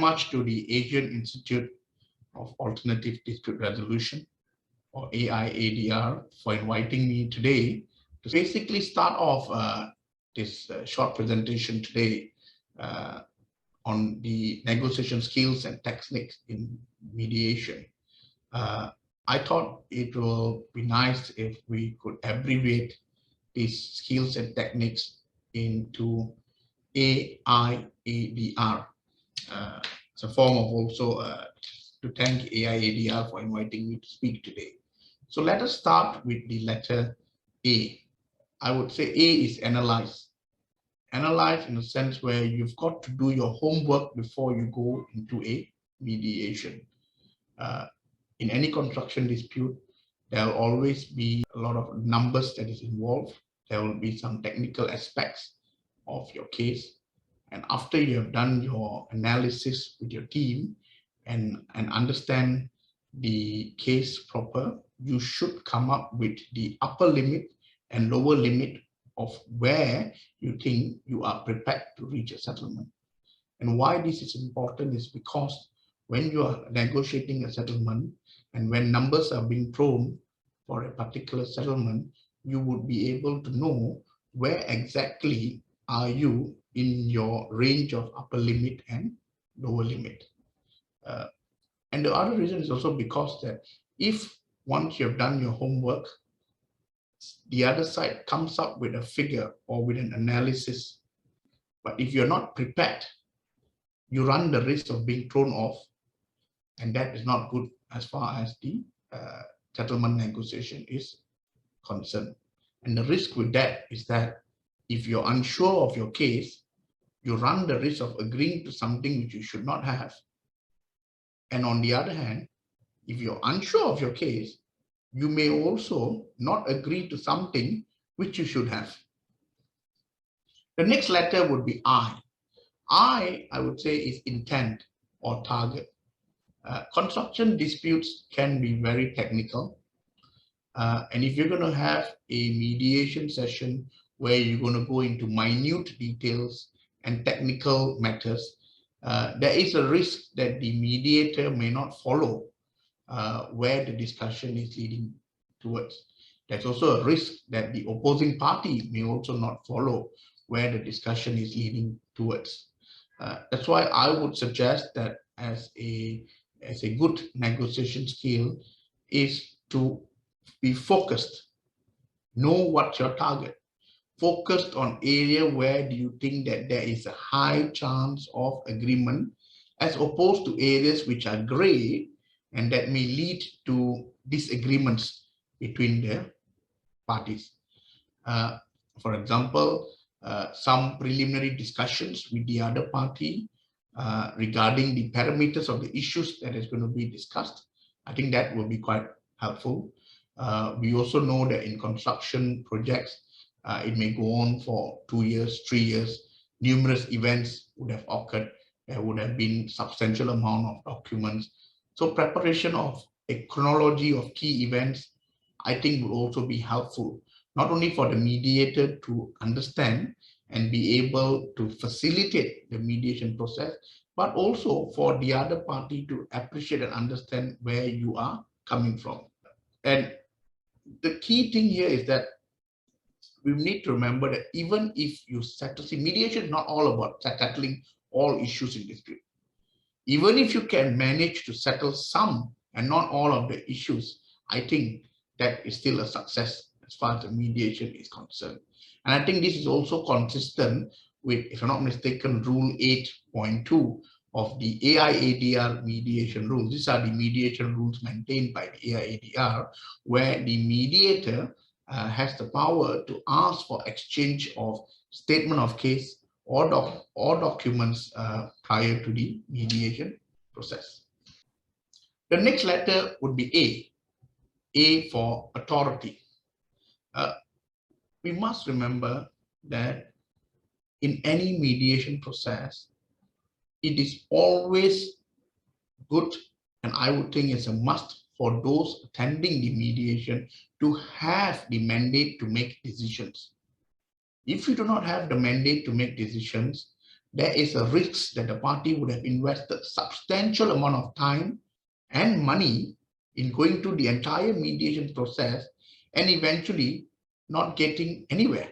much to the Asian Institute of Alternative Dispute Resolution, or AIADR, for inviting me today to basically start off this short presentation today on the negotiation skills and techniques in mediation. I thought it will be nice if we could abbreviate these skills and techniques into AIADR. It's a form of also to thank AIADR for inviting me to speak today. So let us start with the letter A. I would say A is analyze. Analyze in a sense where you've got to do your homework before you go into a mediation. In any construction dispute, there will always be a lot of numbers that is involved. There will be some technical aspects of your case. And after you have done your analysis with your team and understand the case proper, you should come up with the upper limit and lower limit of where you think you are prepared to reach a settlement. And why this is important is because when you are negotiating a settlement and when numbers are being thrown for a particular settlement, you would be able to know where exactly are you in your range of upper limit and lower limit. And the other reason is also because that if once you have done your homework, the other side comes up with a figure or with an analysis, but if you're not prepared, you run the risk of being thrown off, and that is not good as far as the settlement negotiation is concerned. And the risk with that is that if you're unsure of your case, you run the risk of agreeing to something which you should not have. And on the other hand, if you're unsure of your case, you may also not agree to something which you should have. The next letter would be I. I would say, is intent or target. Construction disputes can be very technical. And if you're going to have a mediation session where you're going to go into minute details and technical matters, there is a risk that the mediator may not follow where the discussion is leading towards. There's also a risk that the opposing party may also not follow where the discussion is leading towards. That's why I would suggest that as a good negotiation skill is to be focused. Know what's your target. Focused on area where do you think that there is a high chance of agreement, as opposed to areas which are gray and that may lead to disagreements between the parties. For example, some preliminary discussions with the other party regarding the parameters of the issues that is going to be discussed. I think that will be quite helpful. We also know that in construction projects, it may go on for 2 years, 3 years. Numerous events would have occurred. There would have been substantial amount of documents. So preparation of a chronology of key events, I think, will also be helpful, not only for the mediator to understand and be able to facilitate the mediation process, but also for the other party to appreciate and understand where you are coming from. And the key thing here is that we need to remember that even if you settle, see, mediation is not all about settling all issues in dispute. Even if you can manage to settle some and not all of the issues, I think that is still a success as far as the mediation is concerned. And I think this is also consistent with, if I'm not mistaken, Rule 8.2 of the AIADR mediation rules. These are the mediation rules maintained by the AIADR, where the mediator has the power to ask for exchange of statement of case or documents prior to the mediation process. The next letter would be A. A for authority. We must remember that in any mediation process, it is always good, and I would think it's a must for those attending the mediation to have the mandate to make decisions. If you do not have the mandate to make decisions, there is a risk that the party would have invested substantial amount of time and money in going through the entire mediation process and eventually not getting anywhere.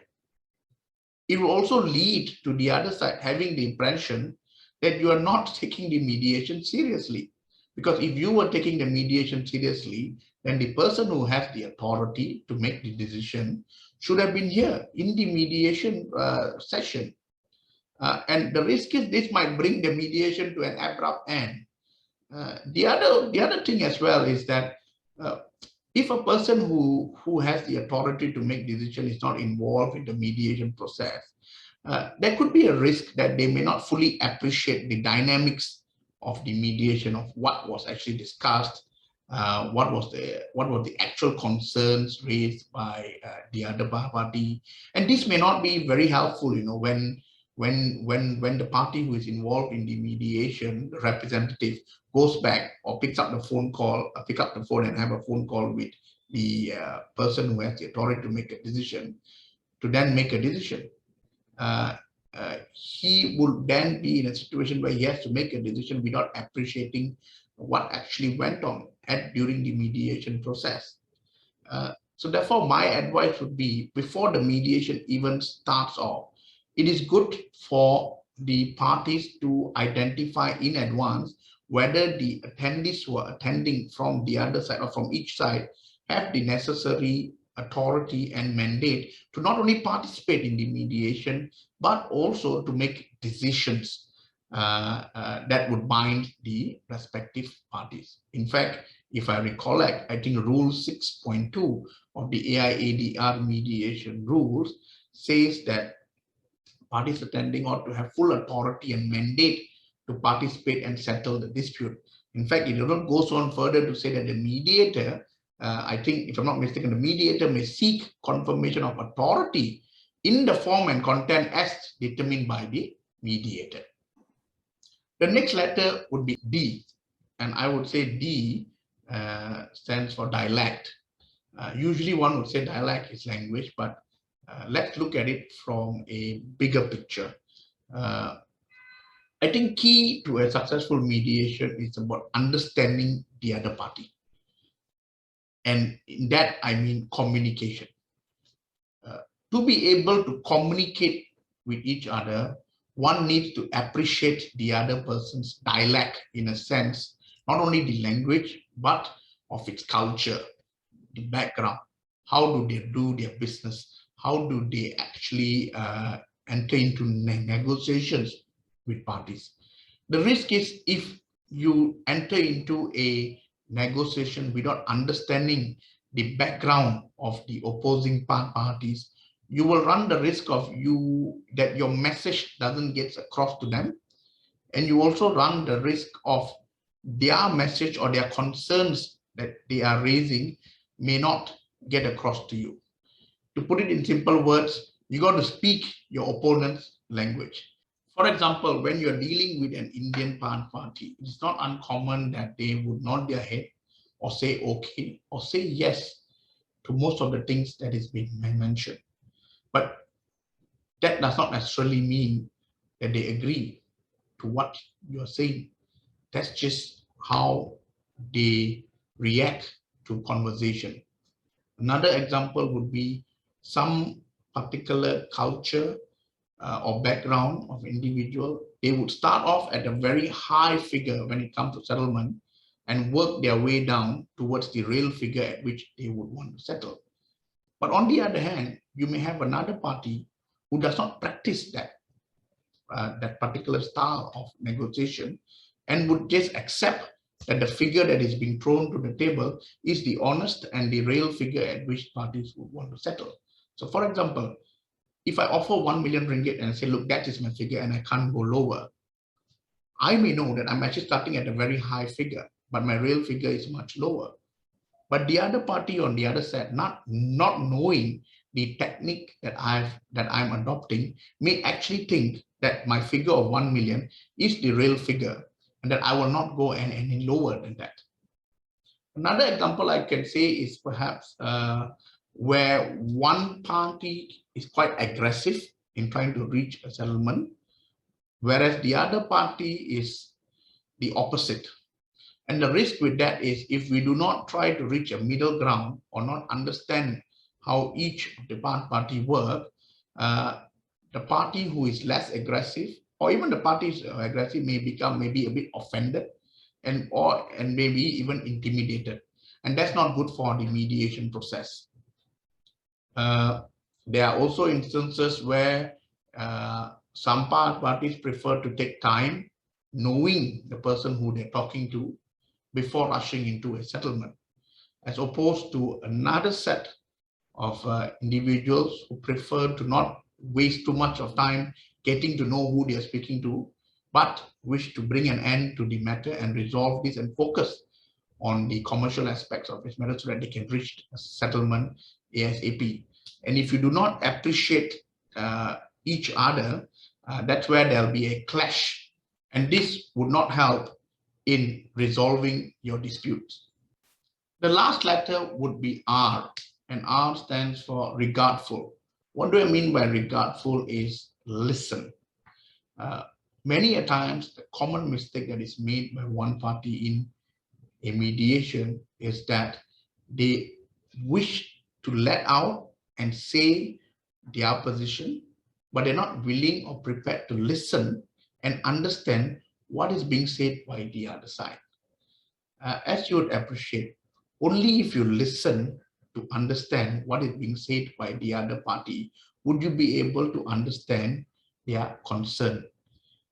It will also lead to the other side having the impression that you are not taking the mediation seriously. Because if you were taking the mediation seriously, then the person who has the authority to make the decision should have been here in the mediation session. And the risk is this might bring the mediation to an abrupt end. The other thing as well is that if a person who has the authority to make decision is not involved in the mediation process, there could be a risk that they may not fully appreciate the dynamics of the mediation, of what was actually discussed, what was the actual concerns raised by the other party, and this may not be very helpful, when the party who is involved in the mediation, the representative, goes back or picks up the phone and have a phone call with the person who has the authority to make a decision, to then make a decision. He would then be in a situation where he has to make a decision without appreciating what actually went on during the mediation process. So therefore, my advice would be, before the mediation even starts off, it is good for the parties to identify in advance whether the attendees who are attending from the other side or from each side have the necessary authority and mandate to not only participate in the mediation, but also to make decisions that would bind the respective parties. In fact, if I recollect, I think Rule 6.2 of the AIADR mediation rules says that parties attending ought to have full authority and mandate to participate and settle the dispute. In fact, it even goes on further to say that the mediator, I think, if I'm not mistaken, the mediator may seek confirmation of authority in the form and content as determined by the mediator. The next letter would be D, and I would say D stands for dialect. Usually one would say dialect is language, but let's look at it from a bigger picture. I think key to a successful mediation is about understanding the other party. And in that, I mean communication. To be able to communicate with each other, one needs to appreciate the other person's dialect, in a sense, not only the language, but of its culture, the background. How do they do their business? How do they actually enter into negotiations with parties? The risk is, if you enter into a negotiation without understanding the background of the opposing parties, you will run the risk of that your message doesn't get across to them, and you also run the risk of their message or their concerns that they are raising may not get across to you. To put it in simple words, you got to speak your opponent's language. For example, when you're dealing with an Indian party, it's not uncommon that they would nod their head or say okay or say yes to most of the things that is being mentioned. But that does not necessarily mean that they agree to what you're saying. That's just how they react to conversation. Another example would be some particular culture or background of individual. They would start off at a very high figure when it comes to settlement and work their way down towards the real figure at which they would want to settle. But on the other hand, you may have another party who does not practice that particular style of negotiation and would just accept that the figure that is being thrown to the table is the honest and the real figure at which parties would want to settle. So for example, if I offer 1 million ringgit and I say, look, that is my figure and I can't go lower, I may know that I'm actually starting at a very high figure, but my real figure is much lower. But the other party on the other side, not knowing the technique that I'm adopting, may actually think that my figure of 1 million is the real figure and that I will not go any lower than that. Another example I can say is perhaps where one party is quite aggressive in trying to reach a settlement, whereas the other party is the opposite. And the risk with that is if we do not try to reach a middle ground or not understand how each of the party work, the party who is less aggressive, or even the parties aggressive, may become maybe a bit offended and maybe even intimidated. And that's not good for the mediation process. There are also instances where some parties prefer to take time knowing the person who they're talking to before rushing into a settlement, as opposed to another set of individuals who prefer to not waste too much of time getting to know who they are speaking to, but wish to bring an end to the matter and resolve this and focus on the commercial aspects of this matter so that they can reach a settlement ASAP. And if you do not appreciate each other, that's where there'll be a clash. And this would not help in resolving your disputes. The last letter would be R, and R stands for regardful. What do I mean by regardful is listen. Many a times, the common mistake that is made by one party in a mediation is that they wish to let out and say their position, but they're not willing or prepared to listen and understand what is being said by the other side. As you would appreciate, only if you listen to understand what is being said by the other party would you be able to understand their concern.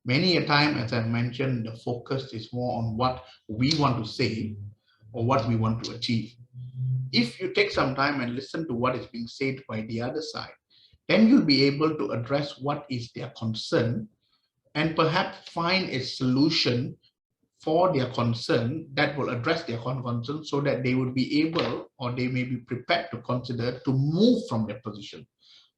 Many a time, as I mentioned, the focus is more on what we want to say or what we want to achieve. If you take some time and listen to what is being said by the other side, then you'll be able to address what is their concern and perhaps find a solution for their concern that will address their concern so that they would be able, or they may be prepared to consider to move from their position.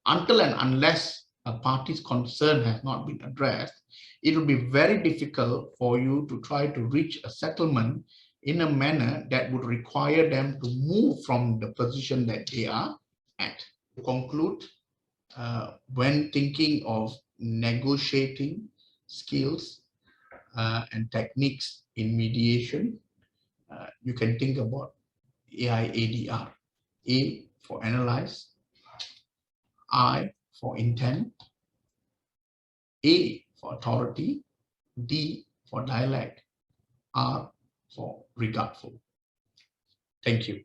Until and unless a party's concern has not been addressed, it will be very difficult for you to try to reach a settlement in a manner that would require them to move from the position that they are at. To conclude, when thinking of negotiating skills and techniques in mediation, you can think about A.I.A.D.R. A for analyze, I for intent, A for authority, D for dialect, R for regardful. Thank you.